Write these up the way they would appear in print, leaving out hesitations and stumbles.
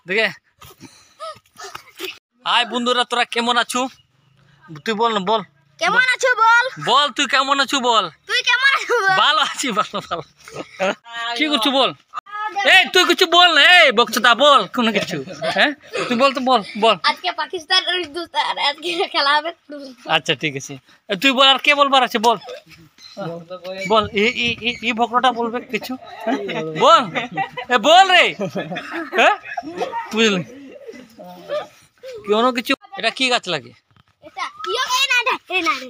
দেখে হাই বন্ধুরা, তোরা কেমন আছো? তুই বল না, বল কেমন আছো বল। বল তুই কেমন আছো বল। তুই কেমন আছো বল। ভালো আছি, ভালো ভালো। কি করছো বল? এই তুই কিছু বল না, এই বকচোদা বল কোন কিছু। হ্যাঁ তুই বল তো, বল বল। আজকে পাকিস্তান আর হিন্দুস্তান আজকে খেলা হবে। আচ্ছা ঠিক আছে, তুই বল। আর কে বলবার আছে বল, বল। এই বকরটা বলবে কিছু, বল। বল রে। হ্যাঁ বুঝলি কোনো কিছু। এটা কি গাছ লাগে? এটা ইয়ো এই না রে, এই না রে।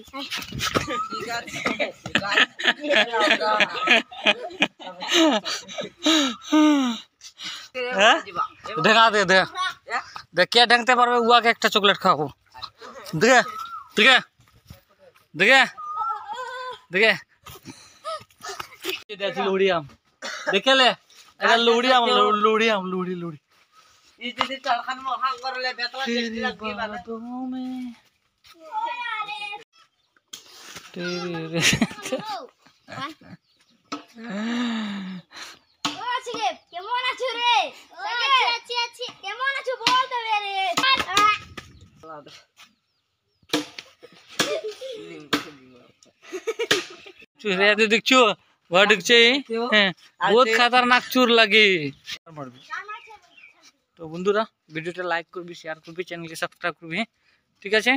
দেখা দে, দেখ দেখ কে ঢাকতে পারবে উয়াকে একটা চকলেট খাওয়াবো। দেখে দেখে দেখে দেখে লুড়ি আম দেখেলে, এটা লুড়ি আম, লুড়ি আম, লুড়ি লুড়ি। কেমন আছো রে? আছি আছি। কেমন আছো বল তবে রে। চুরে দেখছো ওয়া ঢুকছে, হ্যাঁ বহুত খতরনাক চুর লাগে। তো বন্ধুরা ভিডিওটা লাইক করবি, শেয়ার করবি, চ্যানেলকে সাবস্ক্রাইব করবি, ঠিক আছে।